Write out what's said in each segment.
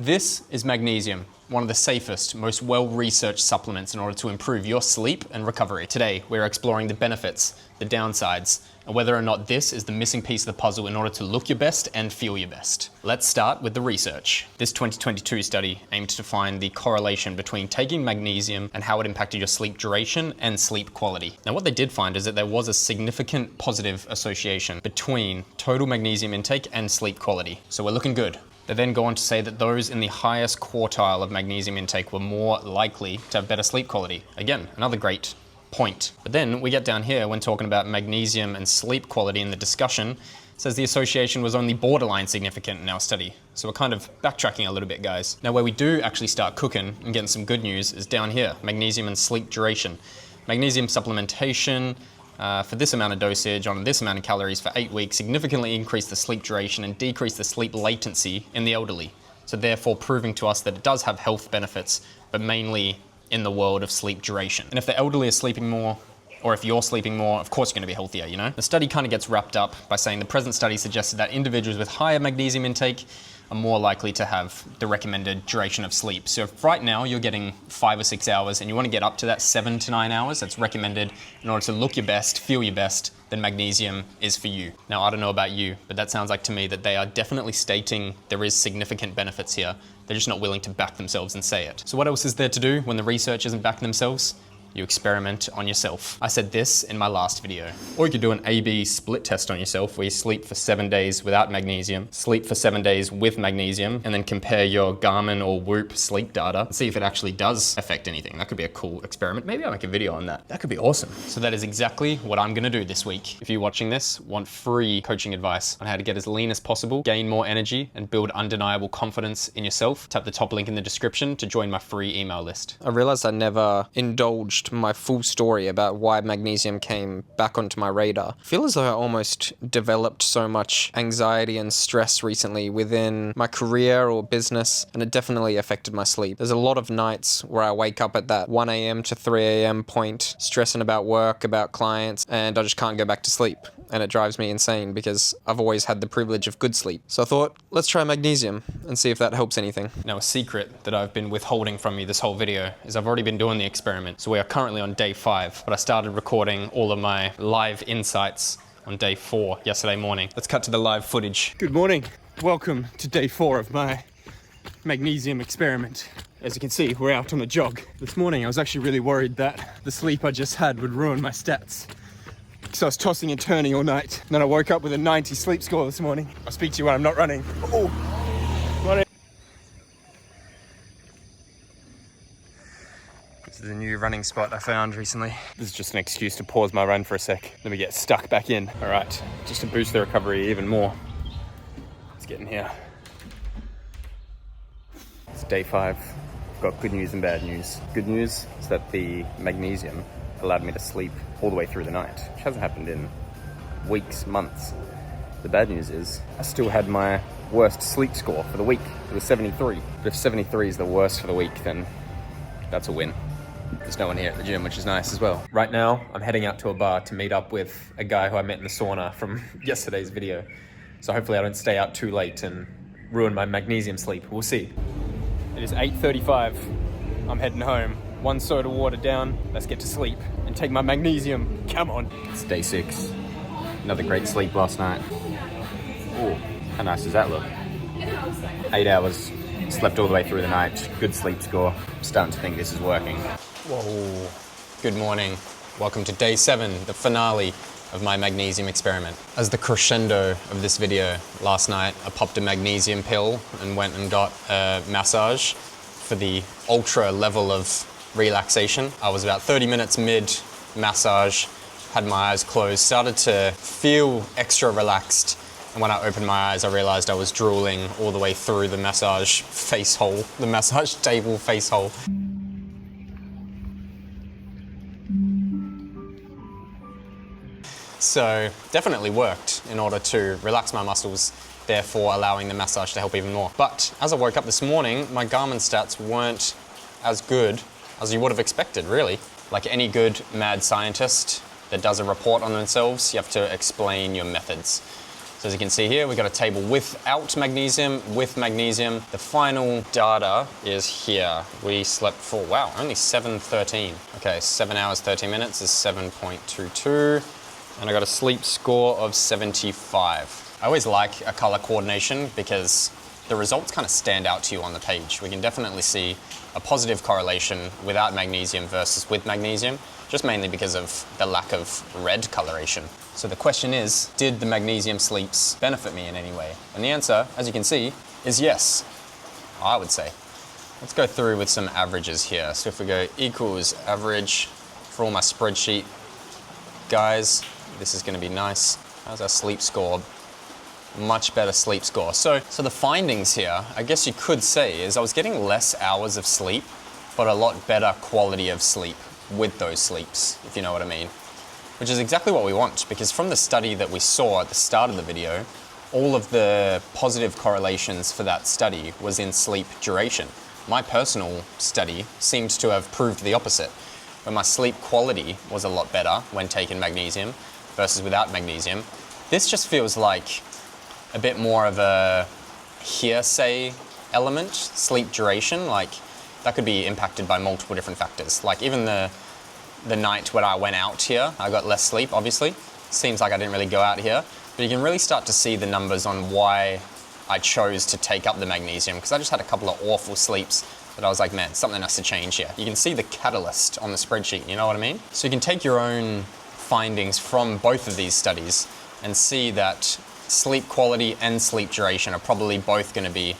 This is magnesium, one of the safest, most well-researched supplements in order to improve your sleep and recovery. Today, we're exploring the benefits, the downsides, and whether or not this is the missing piece of the puzzle in order to look your best and feel your best. Let's start with the research. This 2022 study aimed to find the correlation between taking magnesium and how it impacted your sleep duration and sleep quality. Now, what they did find is that there was a significant positive association between total magnesium intake and sleep quality. So we're looking good. They then go on to say that those in the highest quartile of magnesium intake were more likely to have better sleep quality. Again, another great point. But then we get down here when talking about magnesium and sleep quality in the discussion, it says the association was only borderline significant in our study. So we're kind of backtracking a little bit, guys. Now, where we do actually start cooking and getting some good news is down here, magnesium and sleep duration. Magnesium supplementation for this amount of dosage on this amount of calories for 8 weeks significantly increased the sleep duration and decreased the sleep latency in the elderly. So therefore proving to us that it does have health benefits, but mainly in the world of sleep duration. And if the elderly are sleeping more, or if you're sleeping more, of course you're gonna be healthier, you know? The study kind of gets wrapped up by saying the present study suggested that individuals with higher magnesium intake are more likely to have the recommended duration of sleep. So if right now you're getting 5 or 6 hours and you wanna get up to that 7 to 9 hours, that's recommended in order to look your best, feel your best, then magnesium is for you. Now, I don't know about you, but that sounds like to me that they are definitely stating there is significant benefits here. They're just not willing to back themselves and say it. So what else is there to do when the research isn't backing themselves? You experiment on yourself. I said this in my last video. Or you could do an A/B split test on yourself where you sleep for 7 days without magnesium, sleep for 7 days with magnesium, and then compare your Garmin or Whoop sleep data and see if it actually does affect anything. That could be a cool experiment. Maybe I'll make a video on that. That could be awesome. So that is exactly what I'm gonna do this week. If you're watching this, want free coaching advice on how to get as lean as possible, gain more energy, and build undeniable confidence in yourself, tap the top link in the description to join my free email list. I realized I never indulged my full story about why magnesium came back onto my radar. I feel as though I almost developed so much anxiety and stress recently within my career or business, and it definitely affected my sleep. There's a lot of nights where I wake up at that 1 a.m. to 3 a.m. point, stressing about work, about clients, and I just can't go back to sleep. And it drives me insane because I've always had the privilege of good sleep. So I thought, let's try magnesium and see if that helps anything. Now, a secret that I've been withholding from you this whole video is I've already been doing the experiment. So we are currently on day 5, but I started recording all of my live insights on day 4 yesterday morning. Let's cut to the live footage. Good morning. Welcome to day 4 of my magnesium experiment. As you can see, we're out on a jog. This morning, I was actually really worried that the sleep I just had would ruin my stats. So I was tossing and turning all night. And then I woke up with a 90 sleep score this morning. I'll speak to you when I'm not running. Oh, morning. This is a new running spot I found recently. This is just an excuse to pause my run for a sec. Let me get stuck back in. All right, just to boost the recovery even more. Let's get in here. It's day 5. I've got good news and bad news. Good news is that the magnesium allowed me to sleep all the way through the night, which hasn't happened in weeks, months. The bad news is I still had my worst sleep score for the week. It was 73. But if 73 is the worst for the week, then that's a win. There's no one here at the gym, which is nice as well. Right now, I'm heading out to a bar to meet up with a guy who I met in the sauna from yesterday's video. So hopefully I don't stay out too late and ruin my magnesium sleep. We'll see. It is 8:35. I'm heading home. 1 soda water down. Let's get to sleep and take my magnesium. Come on. It's day 6. Another great sleep last night. Oh, how nice does that look? 8 hours. Slept all the way through the night. Good sleep score. I'm starting to think this is working. Whoa. Good morning. Welcome to day 7, the finale of my magnesium experiment. As the crescendo of this video, last night I popped a magnesium pill and went and got a massage for the ultra level of relaxation. I was about 30 minutes mid massage, had my eyes closed, started to feel extra relaxed. And when I opened my eyes, I realized I was drooling all the way through the massage face hole, the massage table face hole. So definitely worked in order to relax my muscles, therefore allowing the massage to help even more. But as I woke up this morning, my Garmin stats weren't as good as you would have expected, really. Like any good mad scientist that does a report on themselves, you have to explain your methods. So as you can see here, we've got a table without magnesium, with magnesium. The final data is here. We slept for, wow, only 7:13. Okay, 7 hours, 13 minutes is 7.22. And I got a sleep score of 75. I always like a color coordination because the results kind of stand out to you on the page. We can definitely see a positive correlation without magnesium versus with magnesium, just mainly because of the lack of red coloration. So the question is, did the magnesium sleeps benefit me in any way? And the answer, as you can see, is yes, I would say. Let's go through with some averages here. So if we go equals average for all my spreadsheet guys, this is going to be nice. How's our sleep score? Much better sleep score. So the findings here, I guess you could say, is I was getting less hours of sleep, but a lot better quality of sleep with those sleeps, if you know what I mean. Which is exactly what we want, because from the study that we saw at the start of the video, all of the positive correlations for that study was in sleep duration. My personal study seemed to have proved the opposite, where my sleep quality was a lot better when taking magnesium versus without magnesium. This just feels like a bit more of a hearsay element, sleep duration, like that could be impacted by multiple different factors. Like even the night when I went out here, I got less sleep, obviously. Seems like I didn't really go out here, but you can really start to see the numbers on why I chose to take up the magnesium, because I just had a couple of awful sleeps that I was like, man, something has to change here. You can see the catalyst on the spreadsheet, you know what I mean? So you can take your own findings from both of these studies and see that sleep quality and sleep duration are probably both going to be,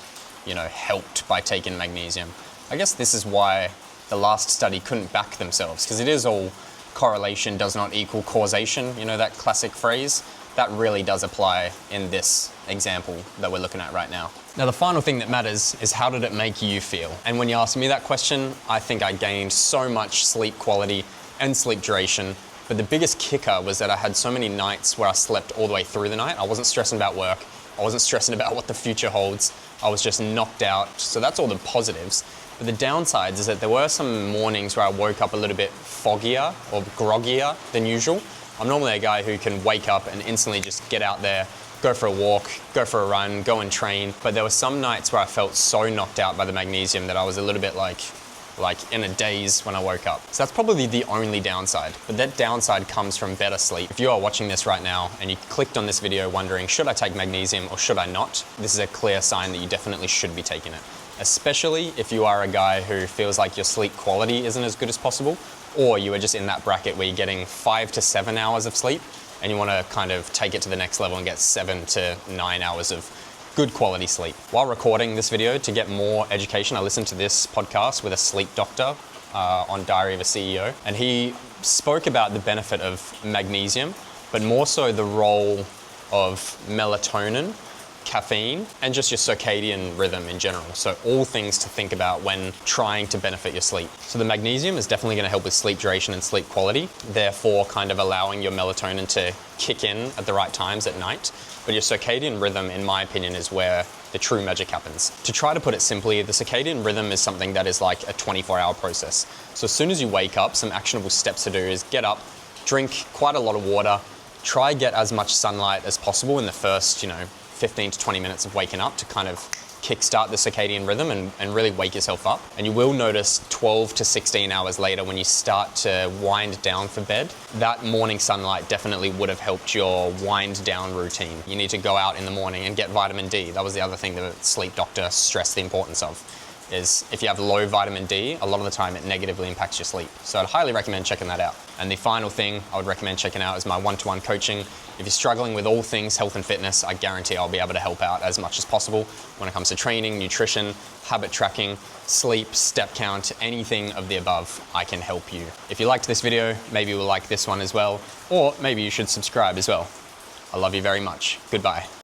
helped by taking magnesium. I guess this is why the last study couldn't back themselves, because it is all correlation does not equal causation, that classic phrase. That really does apply in this example that we're looking at right now. Now, the final thing that matters is how did it make you feel? And when you asked me that question, I think I gained so much sleep quality and sleep duration. But the biggest kicker was that I had so many nights where I slept all the way through the night. I wasn't stressing about work. I wasn't stressing about what the future holds. I was just knocked out. So that's all the positives. But the downsides is that there were some mornings where I woke up a little bit foggier or groggier than usual. I'm normally a guy who can wake up and instantly just get out there, go for a walk, go for a run, go and train. But there were some nights where I felt so knocked out by the magnesium that I was a little bit like in a daze when I woke up. So that's probably the only downside, but that downside comes from better sleep. If you are watching this right now and you clicked on this video wondering, should I take magnesium or should I not? This is a clear sign that you definitely should be taking it, especially if you are a guy who feels like your sleep quality isn't as good as possible, or you are just in that bracket where you're getting 5 to 7 hours of sleep and you want to kind of take it to the next level and get 7 to 9 hours of good quality sleep. While recording this video to get more education, I listened to this podcast with a sleep doctor on Diary of a CEO, and he spoke about the benefit of magnesium, but more so the role of melatonin, caffeine, and just your circadian rhythm in general. So all things to think about when trying to benefit your sleep. So the magnesium is definitely going to help with sleep duration and sleep quality, therefore kind of allowing your melatonin to kick in at the right times at night. But your circadian rhythm, in my opinion, is where the true magic happens. To try to put it simply, the circadian rhythm is something that is like a 24-hour process. So as soon as you wake up, some actionable steps to do is get up, drink quite a lot of water, try get as much sunlight as possible in the first, 15 to 20 minutes of waking up to kind of kickstart the circadian rhythm and really wake yourself up. And you will notice 12 to 16 hours later when you start to wind down for bed, that morning sunlight definitely would have helped your wind down routine. You need to go out in the morning and get vitamin D. That was the other thing the sleep doctor stressed the importance of, is if you have low vitamin D, a lot of the time it negatively impacts your sleep. So I'd highly recommend checking that out. And the final thing I would recommend checking out is my one-to-one coaching. If you're struggling with all things health and fitness, I guarantee I'll be able to help out as much as possible when it comes to training, nutrition, habit tracking, sleep, step count, anything of the above, I can help you. If you liked this video, maybe you'll like this one as well, or maybe you should subscribe as well. I love you very much. Goodbye.